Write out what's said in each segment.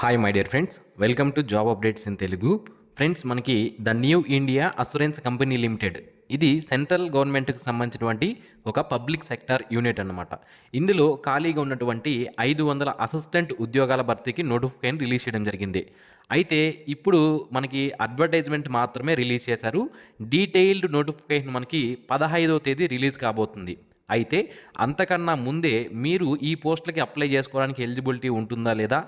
Hi my dear friends, welcome to job updates in Telugu. Friends, మనకి the new India assurance company limited ఇది central గవర్నమెంట్కి సంబంధించినటువంటి ఒక public sector unit అన్నమాట. ఇందులో ఖాళీగా ఉన్నటువంటి 500 అసిస్టెంట్ ఉద్యోగాల భర్తీకి నోటిఫికేషన్ రిలీజ్ చేయడం జరిగింది. అయితే ఇప్పుడు మనకి అడ్వర్టైజ్మెంట్ మాత్రమే రిలీజ్ చేశారు. డీటెయిల్డ్ నోటిఫికేషన్ మనకి 15వ తేదీ రిలీజ్ కాబోతుంది. అయితే అంతకన్నా ముందే మీరు ఈ పోస్టులకి అప్లై చేసుకోవడానికి ఎలిజిబిలిటీ ఉంటుందా లేదా,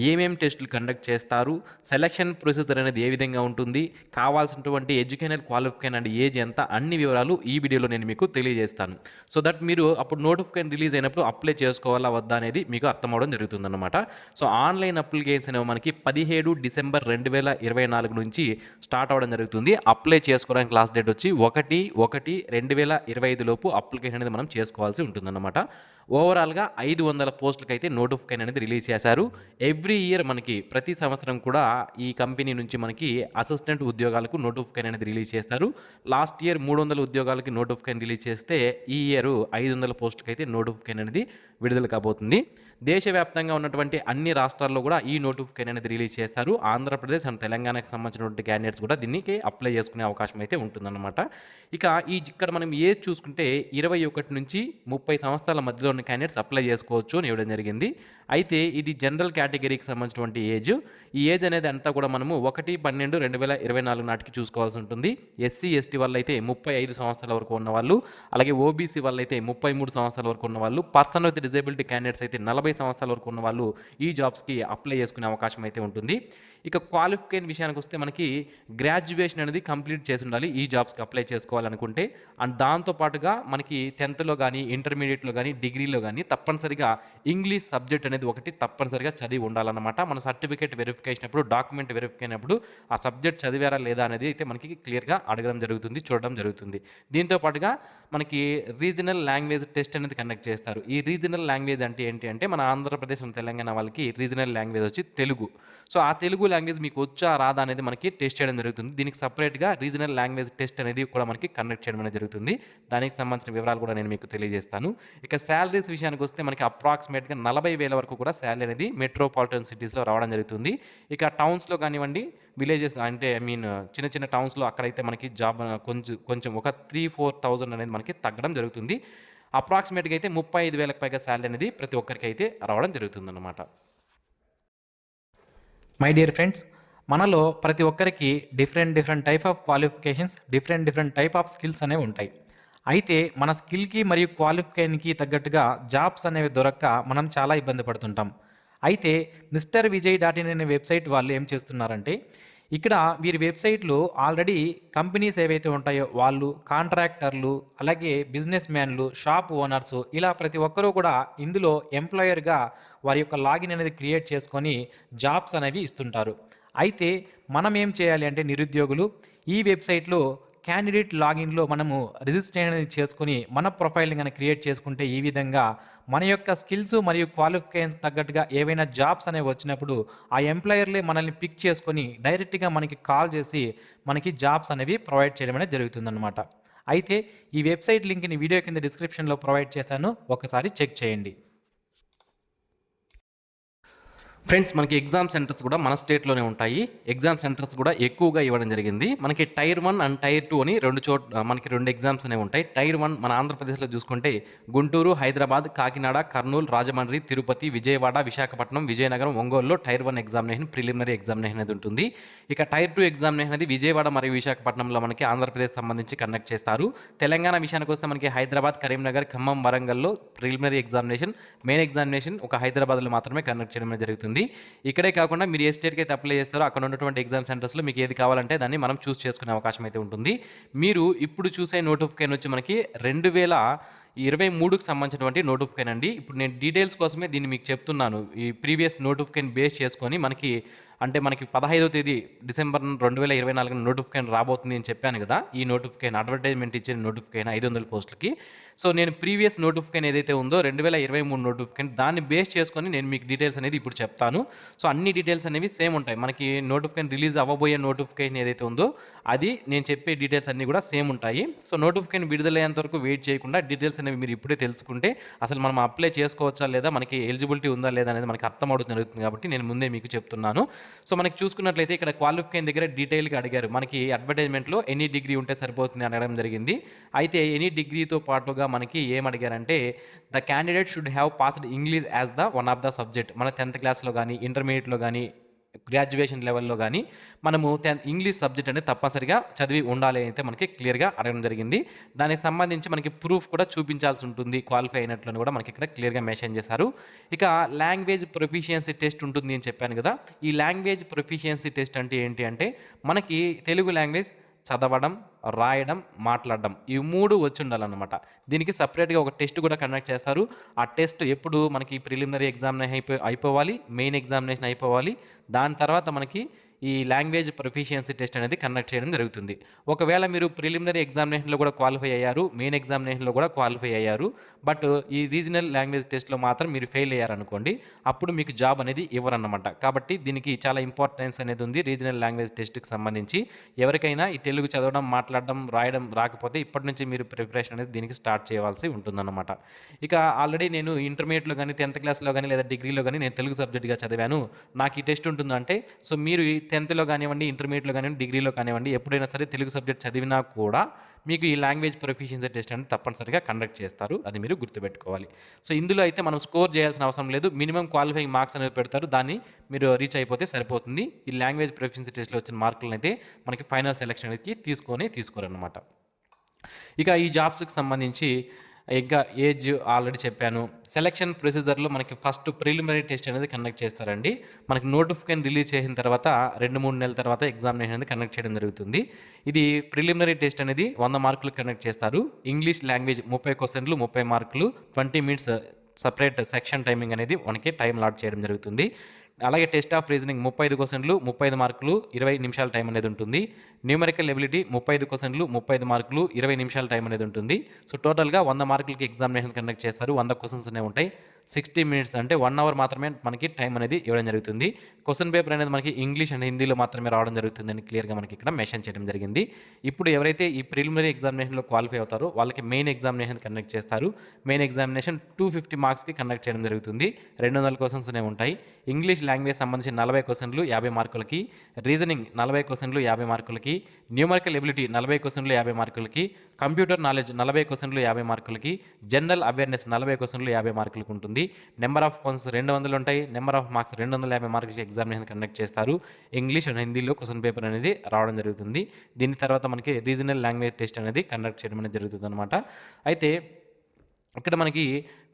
ఏమేం టెస్టులు కండక్ట్ చేస్తారు, సెలక్షన్ ప్రొసీజర్ అనేది ఏ విధంగా ఉంటుంది, కావాల్సినటువంటి ఎడ్యుకేషనల్ క్వాలిఫికేషన్ అండ్ ఏజ్ ఎంత, అన్ని వివరాలు ఈ వీడియోలో నేను మీకు తెలియజేస్తాను. సో దట్ మీరు అప్పుడు నోటిఫికేషన్ రిలీజ్ అయినప్పుడు అప్లై చేసుకోవాలా వద్దా అనేది మీకు అర్థమవడం జరుగుతుందన్నమాట. సో ఆన్లైన్ అప్లికేషన్ అనేవి మనకి 17 డిసెంబర్ 2024 నుంచి స్టార్ట్ అవ్వడం జరుగుతుంది. అప్లై చేసుకోవడానికి లాస్ట్ డేట్ వచ్చి 1/1/2025 లోపు అప్లికేషన్ అనేది మనం చేసుకోవాల్సి ఉంటుందన్నమాట. ఓవరాల్గా 500 పోస్టులకి అయితే నోటిఫికేషన్ అనేది రిలీజ్ చేశారు. ఎవ్రీ ఇయర్ మనకి ప్రతి సంవత్సరం కూడా ఈ కంపెనీ నుంచి మనకి అసిస్టెంట్ ఉద్యోగాలకు నోటిఫికేషన్ అనేది రిలీజ్ చేస్తారు. లాస్ట్ ఇయర్ 300 ఉద్యోగాలకి నోటిఫికేషన్ రిలీజ్ చేస్తే ఈ ఇయర్ 500 పోస్టులకి అయితే నోటిఫికేషన్ అనేది విడుదల కాబోతుంది. దేశవ్యాప్తంగా ఉన్నటువంటి అన్ని రాష్ట్రాల్లో కూడా ఈ నోటిఫికేషన్ అనేది రిలీజ్ చేస్తారు. ఆంధ్రప్రదేశ్ అండ్ తెలంగాణకు సంబంధించినటువంటి క్యాండిడేట్స్ కూడా దీనికి అప్లై చేసుకునే అవకాశం అయితే ఉంటుందన్నమాట. ఇక ఇక్కడ మనం ఏజ్ చూసుకుంటే 21 నుంచి 30 సంవత్సరాల మధ్యలో ఉన్న క్యాండిడేట్స్ అప్లై చేసుకోవచ్చు అని ఇవ్వడం జరిగింది. అయితే ఇది జనరల్ కేటగిరీకి సంబంధించినటువంటి ఏజ్. ఈ ఏజ్ అనేది అంతా కూడా మనము 1/12/2024 నాటికి చూసుకోవాల్సి ఉంటుంది. ఎస్సీ ఎస్టీ వాళ్ళు అయితే 35 సంవత్సరాల వరకు ఉన్నవాళ్ళు, అలాగే ఓబీసీ వాళ్ళు అయితే 33 సంవత్సరాల వరకు ఉన్నవాళ్ళు, పర్సన్ విత్ డిజేబిలిటీ క్యాండిడేట్స్ అయితే 40 సంవత్సరాల వరకు ఉన్న వాళ్ళు ఈ జాబ్స్కి అప్లై చేసుకునే అవకాశం అయితే ఉంటుంది. ఇక క్వాలిఫికేషన్ విషయానికి వస్తే మనకి గ్రాడ్యుయేషన్ అనేది కంప్లీట్ చేసి ఉండాలి ఈ జాబ్స్కి అప్లై చేసుకోవాలనుకుంటే. అండ్ దాంతోపాటుగా మనకి 10th కానీ ఇంటర్మీడియట్లో కానీ డిగ్రీలో కానీ తప్పనిసరిగా ఇంగ్లీష్ సబ్జెక్ట్ అనేది ఒకటి తప్పనిసరిగా చదివి ఉండాలన్నమాట. మన సర్టిఫికేట్ వెరిఫికేషన్ అప్పుడు, డాక్యుమెంట్ వెరిఫికేషన్ అప్పుడు ఆ సబ్జెక్ట్ చదివారా లేదా అనేది అయితే మనకి క్లియర్గా అడగడం జరుగుతుంది, చూడడం జరుగుతుంది. దీంతో పాటుగా మనకి రీజనల్ లాంగ్వేజ్ టెస్ట్ అనేది కండక్ట్ చేస్తారు. ఈ రీజనల్ లాంగ్వేజ్ అంటే ఏంటి అంటే మన ఆంధ్రప్రదేశ్ తెలంగాణ వాళ్ళకి రీజనల్ లాంగ్వేజ్ వచ్చి తెలుగు. సో ఆ తెలుగు లాంగ్వేజ్ మీకు వచ్చా రాదా అనేది మనకి టెస్ట్ చేయడం జరుగుతుంది. దీనికి సపరేట్గా రీజనల్ లాంగ్వేజ్ టెస్ట్ అనేది కూడా మనకి కండక్ట్ చేయడం అనేది జరుగుతుంది. దానికి సంబంధించిన వివరాలు కూడా నేను మీకు తెలియజేస్తాను. ఇక శాలరీస్ విషయానికి వస్తే మనకి అప్రాక్సిమేట్గా 40,000 వరకు కూడా శాలరీ అనేది మెట్రోపాలిటన్ సిటీస్లో రావడం జరుగుతుంది. ఇక టౌన్స్లో కానివ్వండి, విలేజెస్ అంటే చిన్న చిన్న టౌన్స్లో అక్కడైతే మనకి జాబ్ కొంచెం ఒక 3,000-4,000 అనేది మనకి తగ్గడం జరుగుతుంది. అప్రాక్సిమేట్గా అయితే 35,000కి పైగా శాలరీ అనేది ప్రతి ఒక్కరికి అయితే రావడం జరుగుతుందన్నమాట. మై డియర్ ఫ్రెండ్స్, మనలో ప్రతి ఒక్కరికి different type of qualifications, different type of skills అనేవి ఉంటాయి. అయితే మన స్కిల్కి మరియు క్వాలిఫికేషన్కి తగ్గట్టుగా జాబ్స్ అనేవి దొరక్క మనం చాలా ఇబ్బంది పడుతుంటాం. అయితే మిస్టర్ విజయ్.in అనే వెబ్సైట్ వాళ్ళు ఏం చేస్తున్నారంటే, ఇక్కడ వీరి వెబ్సైట్లో ఆల్రెడీ కంపెనీస్ ఏవైతే ఉంటాయో వాళ్ళు, కాంట్రాక్టర్లు, అలాగే బిజినెస్ మ్యాన్లు, షాప్ ఓనర్సు, ఇలా ప్రతి ఒక్కరూ కూడా ఇందులో ఎంప్లాయర్గా వారి యొక్క లాగిన్ అనేది క్రియేట్ చేసుకొని జాబ్స్ అనేవి ఇస్తుంటారు. అయితే మనం ఏం చేయాలి అంటే నిరుద్యోగులు ఈ వెబ్సైట్లో క్యాండిడేట్ లాగిన్లో మనము రిజిస్ట్రేషన్ అనేది చేసుకుని మన ప్రొఫైల్ని కానీ క్రియేట్ చేసుకుంటే ఈ విధంగా మన యొక్క స్కిల్స్ మరియు క్వాలిఫికేషన్స్ తగ్గట్టుగా ఏవైనా జాబ్స్ అనేవి వచ్చినప్పుడు ఆ ఎంప్లాయర్లే మనల్ని పిక్ చేసుకొని డైరెక్ట్గా మనకి కాల్ చేసి మనకి జాబ్స్ అనేవి ప్రొవైడ్ చేయడం అనేది జరుగుతుందన్నమాట. అయితే ఈ వెబ్సైట్ లింక్ని వీడియో కింద డిస్క్రిప్షన్లో ప్రొవైడ్ చేశాను, ఒకసారి చెక్ చేయండి. ఫ్రెండ్స్, మనకి ఎగ్జామ్ సెంటర్స్ కూడా మన స్టేట్లోనే ఉంటాయి. ఎగ్జామ్ సెంటర్స్ కూడా ఎక్కువగా ఇవ్వడం జరిగింది. మనకి టైర్ 1 అండ్ టైర్ 2 అని మనకి రెండు ఎగ్జామ్స్ అనేవి ఉంటాయి. టైర్ 1 మన ఆంధ్రప్రదేశ్లో చూసుకుంటే గుంటూరు, హైదరాబాద్, కాకినాడ, కర్నూలు, రాజమండ్రి, తిరుపతి, విజయవాడ, విశాఖపట్నం, విజయనగరం, ఒంగోలులో టైర్ 1 ఎగ్జామినేషన్, ప్రిలిమినరీ ఎగ్జామినేషన్ అనేది ఉంటుంది. ఇక టైర్ 2 ఎగ్జామినేషన్ అనేది విజయవాడ మరియు విశాఖపట్నంలో మనకి ఆంధ్రప్రదేశ్ సంబంధించి కండక్ట్ చేస్తారు. తెలంగాణ విషయానికి వస్తే మనకి హైదరాబాద్, కరీంనగర్, ఖమ్మం, వరంగల్లో ప్రిలిమినరీ ఎగ్జామినేషన్, మెయిన్ ఎగ్జామినేషన్ ఒక హైదరాబాద్లో మాత్రమే కండక్ట్ చేయడం అనేది జరుగుతుంది. ఇక్కడే కాకుండా మీరు ఏ స్టేట్కి అయితే అప్లై చేస్తారో అక్కడ ఉన్నటువంటి ఎగ్జామ్ సెంటర్స్లో మీకు ఏది కావాలంటే దాన్ని మనం చూస్ చేసుకునే అవకాశం అయితే ఉంటుంది. మీరు ఇప్పుడు చూసే నోటిఫికేషన్ వచ్చి మనకి 2023కి సంబంధించినటువంటి నోటిఫికేషన్ అండి. ఇప్పుడు నేను డీటెయిల్స్ కోసమే దీన్ని మీకు చెప్తున్నాను. ఈ ప్రీవియస్ నోటిఫికేషన్ బేస్ చేసుకొని మనకి అంటే మనకి 15వ తేదీ డిసెంబర్ 2024 నోటిఫికేషన్ రాబోతుంది అని చెప్పాను కదా. ఈ నోటిఫికేషన్ అడ్వర్టైజ్మెంట్ ఇచ్చిన నోటిఫికేషన్ 500 పోస్టులకి. సో నేను ప్రీవియస్ నోటిఫికేషన్ ఏదైతే ఉందో 2023 నోటిఫికేషన్ దాన్ని బేస్ చేసుకొని నేను మీకు డీటెయిల్స్ అనేది ఇప్పుడు చెప్తాను. సో అన్ని డీటెయిల్స్ అనేవి సేమ్ ఉంటాయి. మనకి నోటిఫికేషన్ రిలీజ్ అవ్వబోయే నోటిఫికేషన్ ఏదైతే ఉందో అది నేను చెప్పే డీటెయిల్స్ అన్నీ కూడా సేమ్ ఉంటాయి. సో నోటిఫికేషన్ విడుదలయ్యేంత వరకు వెయిట్ చేయకుండా డీటెయిల్స్ అనేవి మీరు ఇప్పుడే తెలుసుకుంటే అసలు మనం అప్లై చేసుకోవచ్చా లేదా, మనకి ఎలిజిబిలిటీ ఉందా లేదా అనేది మనకి అర్థం అవడం జరుగుతుంది. కాబట్టి నేను ముందే మీకు చెప్తున్నాను. సో మనకి చూసుకున్నట్లయితే ఇక్కడ క్వాలిఫికేషన్ దగ్గర డీటెయిల్గా అడిగారు. మనకి అడ్వర్టైజ్మెంట్లో ఎనీ డిగ్రీ ఉంటే సరిపోతుంది అని అడగడం జరిగింది. అయితే ఎనీ డిగ్రీతో పాటుగా మనకి ఏం అడిగారంటే the candidate should have passed English as the one of the subject. మన 10th క్లాస్లో కానీ ఇంటర్మీడియట్లో కానీ గ్రాడ్యుయేషన్ లెవెల్లో కానీ మనము ఇంగ్లీష్ సబ్జెక్ట్ అనేది తప్పనిసరిగా చదివి ఉండాలి అయితే మనకి క్లియర్గా అడగడం జరిగింది. దానికి సంబంధించి మనకి ప్రూఫ్ కూడా చూపించాల్సి ఉంటుంది క్వాలిఫై అయినట్లని కూడా మనకి ఇక్కడ క్లియర్గా మెన్షన్ చేశారు. ఇక లాంగ్వేజ్ ప్రొఫిషియన్సీ టెస్ట్ ఉంటుంది అని చెప్పాను కదా. ఈ లాంగ్వేజ్ ప్రొఫిషియన్సీ టెస్ట్ అంటే ఏంటి అంటే మనకి తెలుగు లాంగ్వేజ్ చదవడం, రాయడం, మాట్లాడడం ఈ 3 వచ్చి ఉండాలన్నమాట. దీనికి సపరేట్గా ఒక టెస్ట్ కూడా కండక్ట్ చేస్తారు. ఆ టెస్ట్ ఎప్పుడు మనకి ప్రిలిమినరీ ఎగ్జామినేషన్ అయిపోవాలి, మెయిన్ ఎగ్జామినేషన్ అయిపోవాలి. దాని తర్వాత మనకి ఈ లాంగ్వేజ్ ప్రొఫిషియన్సీ టెస్ట్ అనేది కండక్ట్ చేయడం జరుగుతుంది. ఒకవేళ మీరు ప్రిలిమినరీ ఎగ్జామినేషన్లో కూడా క్వాలిఫై అయ్యారు, మెయిన్ ఎగ్జామినేషన్లో కూడా క్వాలిఫై అయ్యారు, బట్ ఈ రీజనల్ లాంగ్వేజ్ టెస్ట్లో మాత్రం మీరు ఫెయిల్ అయ్యారనుకోండి, అప్పుడు మీకు జాబ్ అనేది ఇవ్వరన్నమాట. కాబట్టి దీనికి చాలా ఇంపార్టెన్స్ అనేది ఉంది రీజనల్ లాంగ్వేజ్ టెస్ట్కి సంబంధించి. ఎవరికైనా ఈ తెలుగు చదవడం, మాట్లాడడం, రాయడం రాకపోతే ఇప్పటి నుంచి మీరు ప్రిపరేషన్ అనేది దీనికి స్టార్ట్ చేయవలసి ఉంటుందన్నమాట. ఇక ఆల్రెడీ నేను ఇంటర్మీడియట్లో కానీ 10th క్లాస్లో కానీ లేదా డిగ్రీలో కానీ నేను తెలుగు సబ్జెక్ట్గా చదివాను, నాకు ఈ టెస్ట్ ఉంటుందంటే సో మీరు 10thలో కానివ్వండి, ఇంటర్మీడియట్లో కానివ్వండి, డిగ్రీలో కానివ్వండి, ఎప్పుడైనా సరే తెలుగు సబ్జెక్ట్ చదివినా కూడా మీకు ఈ లాంగ్వేజ్ ప్రొఫిషియన్సీ టెస్ట్ అనేది తప్పనిసరిగా కండక్ట్ చేస్తారు. అది మీరు గుర్తుపెట్టుకోవాలి. సో ఇందులో అయితే మనం స్కోర్ చేయాల్సిన అవసరం లేదు. మినిమం క్వాలిఫైయింగ్ మార్క్స్ అనేవి పెడతారు. దాన్ని మీరు రీచ్ అయిపోతే సరిపోతుంది. ఈ లాంగ్వేజ్ ప్రొఫిషియన్సీ టెస్ట్లో వచ్చిన మార్కులను అయితే మనకి ఫైనల్ సెలక్షన్ అనేది తీసుకోరన్నమాట. ఇక ఈ జాబ్స్కి సంబంధించి ఇంకా ఏజ్ ఆల్రెడీ చెప్పాను. సెలక్షన్ ప్రొసీజర్లో మనకి ఫస్ట్ ప్రిలిమినరీ టెస్ట్ అనేది కండక్ట్ చేస్తారండి. మనకి నోటిఫికేషన్ రిలీజ్ చేసిన తర్వాత 2-3 నెలల తర్వాత ఎగ్జామినేషన్ అనేది కండక్ట్ చేయడం జరుగుతుంది. ఇది ప్రిలిమినరీ టెస్ట్ అనేది 100 మార్కులు కండక్ట్ చేస్తారు. ఇంగ్లీష్ లాంగ్వేజ్ 30 క్వశ్చన్లు 30 మార్కులు 20 మినిట్స్ సపరేట్ సెక్షన్ టైమింగ్ అనేది మనకి టైం లాట్ చేయడం జరుగుతుంది. అలాగే టెస్ట్ ఆఫ్ రీజనింగ్ 35 క్వశ్చన్లు 35 మార్కులు 20 నిమిషాల టైం అనేది ఉంటుంది. న్యూమరికల్ ఎబిలిటీ 35 క్వశ్చన్లు 35 మార్కులు 20 నిమిషాల టైం అనేది ఉంటుంది. సో టోటల్గా 100 మార్కులకి ఎగ్జామినేషన్ కండక్ట్ చేస్తారు. 100 క్వశ్చన్స్ అనేవి ఉంటాయి. 60 మినిట్స్ అంటే 1 అవర్ మాత్రమే మనకి టైం అనేది ఇవ్వడం జరుగుతుంది. క్వశ్చన్ పేపర్ అనేది మనకి ఇంగ్లీష్ అండ్ హిందీలో మాత్రమే రావడం జరుగుతుందని క్లియర్గా మనకి ఇక్కడ మెన్షన్ చేయడం జరిగింది. ఇప్పుడు ఎవరైతే ఈ ప్రిలిమినరీ ఎగ్జామినేషన్లో క్వాలిఫై అవుతారో వాళ్ళకి మెయిన్ ఎగ్జామినేషన్ కండక్ట్ చేస్తారు. మెయిన్ ఎగ్జామినేషన్ 250 మార్క్స్కి కండక్ట్ చేయడం జరుగుతుంది. 200 క్వశ్చన్స్ అనేవి ఉంటాయి. ఇంగ్లీష్ లాంగ్వేజ్ సంబంధించి 40 క్వశ్చన్లు 50 మార్కులకి, రీజనింగ్ 40 క్వశ్చన్లు 50 మార్కులకి, న్యూమరికల్ ఎబిలిటీ 40 క్వశ్చన్లు 50 మార్కులకి, కంప్యూటర్ నాలెడ్జ్ 40 క్వశ్చన్లు 50 మార్కులకి, జనరల్ అవేర్నెస్ 40 క్వశ్చన్లు 50 మార్కులకు ఉంటుంది. నెంబర్ ఆఫ్ క్వశ్చన్స్ 200 ఉంటాయి. నెంబర్ ఆఫ్ మార్క్స్ 250 మార్కులకి ఎగ్జామినేషన్ కండక్ట్ చేస్తారు. ఇంగ్లీష్ అండ్ హిందీలో క్వశ్చన్ పేపర్ అనేది రావడం జరుగుతుంది. దీని తర్వాత మనకి రీజనల్ లాంగ్వేజ్ టెస్ట్ అనేది కండక్ట్ చేయడం అనేది జరుగుతుంది అనమాట. అయితే ఇక్కడ మనకి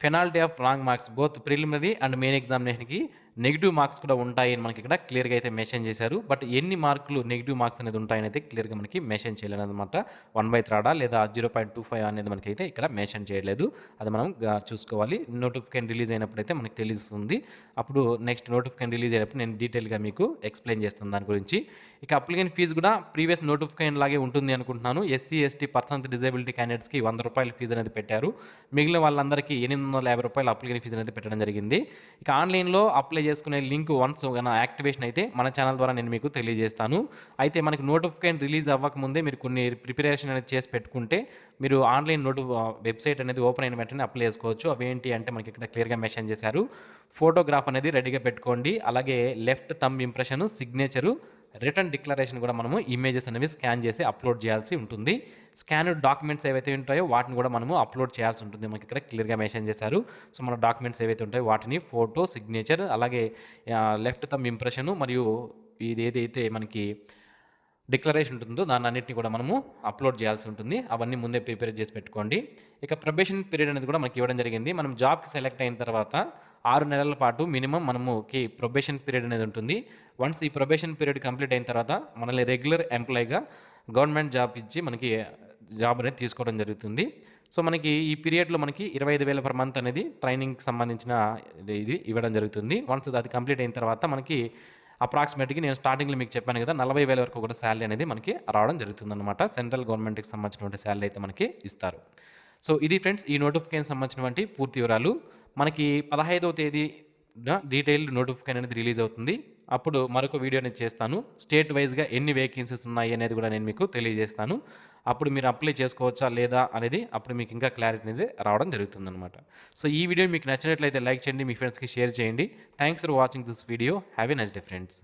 penalty of wrong marks both preliminary and main ఎగ్జామినేషన్కి నెగిటివ్ మార్క్స్ కూడా ఉంటాయని మనకి ఇక్కడ క్లియర్గా అయితే మెన్షన్ చేశారు. బట్ ఎన్ని మార్కులు నెగిటివ్ మార్క్స్ అనేది ఉంటాయని అయితే క్లియర్గా మనకి మెన్షన్ చేయలేదు అనమాట. 1/3 లేదా 0.25 అనేది మనకి అయితే ఇక్కడ మెన్షన్ చేయలేదు. అది మనం చూసుకోవాలి. నోటిఫికేషన్ రిలీజ్ అయినప్పుడు అయితే మనకి తెలుస్తుంది. అప్పుడు నెక్స్ట్ నోటిఫికేషన్ రిలీజ్ అయినప్పుడు నేను డీటెయిల్గా మీకు ఎక్స్ప్లెయిన్ చేస్తాను దాని గురించి. ఇక అప్లికేషన్ ఫీజు కూడా ప్రీవియస్ నోటిఫికేషన్ లాగే ఉంటుంది అనుకుంటున్నాను. ఎస్సీ ఎస్టీ పర్సన్స్ డిజేబిలిటీ క్యాండిడేట్స్కి 100 రూపాయల ఫీజు అనేది పెట్టారు. మిగిలిన వాళ్ళందరికీ 850 రూపాయలు అప్లికేషన్ ఫీజు అనేది పెట్టడం జరిగింది. ఇక ఆన్లైన్లో అప్లై చేసుకునే లింక్ వన్స్ యాక్టివేషన్ అయితే మన ఛానల్ ద్వారా నేను మీకు తెలియజేస్తాను. అయితే మనకి నోటిఫికేషన్ రిలీజ్ అవ్వకముందే మీరు కొన్ని ప్రిపరేషన్ అనేది చేసి పెట్టుకుంటే మీరు ఆన్లైన్ వెబ్సైట్ అనేది ఓపెన్ అయిన వెంటనే అప్లై చేసుకోవచ్చు. అవేంటి అంటే మనకి ఇక్కడ క్లియర్గా మెన్షన్ చేశారు. ఫోటోగ్రాఫ్ అనేది రెడీగా పెట్టుకోండి. అలాగే left thumb impression, signature, return declaration కూడా మనము ఇమేజెస్ అనేవి స్కాన్ చేసి అప్లోడ్ చేయాల్సి ఉంటుంది. స్కాన్డ్ డాక్యుమెంట్స్ ఏవైతే ఉంటాయో వాటిని కూడా మనము అప్లోడ్ చేయాల్సి ఉంటుంది. మనకి ఇక్కడ క్లియర్గా మెన్షన్ చేశారు. సో మన డాక్యుమెంట్స్ ఏవైతే ఉంటాయో వాటిని ఫోటో, సిగ్నేచర్, అలాగే లెఫ్ట్ థంబ్ ఇంప్రెషను మరియు ఇది ఏదైతే మనకి డిక్లరేషన్ ఉంటుందో దాన్ని అన్నింటినీ కూడా మనము అప్లోడ్ చేయాల్సి ఉంటుంది. అవన్నీ ముందే ప్రిపేర్ చేసి పెట్టుకోండి. ఇక ప్రొబేషన్ పీరియడ్ అనేది కూడా మనకి ఇవ్వడం జరిగింది. మనం జాబ్కి సెలెక్ట్ అయిన తర్వాత 6 నెలల పాటు మినిమం మనముకి ప్రొబేషన్ పీరియడ్ అనేది ఉంటుంది. వన్స్ ఈ ప్రొబేషన్ పీరియడ్ కంప్లీట్ అయిన తర్వాత మనల్ని రెగ్యులర్ ఎంప్లాయీగా గవర్నమెంట్ జాబ్ ఇచ్చి మనకి జాబ్ అనేది తీసుకోవడం జరుగుతుంది. సో మనకి ఈ పీరియడ్లో మనకి 25,000 పర్ మంత్ అనేది ట్రైనింగ్కి సంబంధించిన ఇది ఇవ్వడం జరుగుతుంది. వన్స్ అది కంప్లీట్ అయిన తర్వాత మనకి అప్రాక్సిమేట్‌గా నేను స్టార్టింగ్‌లో మీకు చెప్పాను కదా! 40,000 వరకు కూడా శాలరీ అనేది మనకి రావడం జరుగుతుందనమాట. సెంట్రల్ గవర్నమెంట్‌కి సంబంధించినటువంటి శాలరీ అయితే మనకి ఇస్తారు. సో, ఇది ఫ్రెండ్స్ ఈ నోటిఫికేషన్ సంబంధించినటువంటి పూర్తి వివరాలు. మనకి 15వ తేదీన డీటెయిల్డ్ నోటిఫికేషన్ అనేది రిలీజ్ అవుతుంది. అప్పుడు మరొక వీడియో అనేది చేస్తాను. స్టేట్ వైస్‌గా ఎన్ని వేకెన్సీస్ ఉన్నాయి అనేది కూడా నేను మీకు తెలియజేస్తాను. అప్పుడు మీరు అప్లై చేసుకోవచ్చా లేదా అనేది అప్పుడు మీకు ఇంకా క్లారిటీ అనేది రావడం జరుగుతుందనమాట. సో, ఈ వీడియో మీకు నచ్చినట్లయితే లైక్ చేయండి. మీ ఫ్రెండ్స్‌కి షేర్ చేయండి. Thanks for watching this video. Have a nice day friends.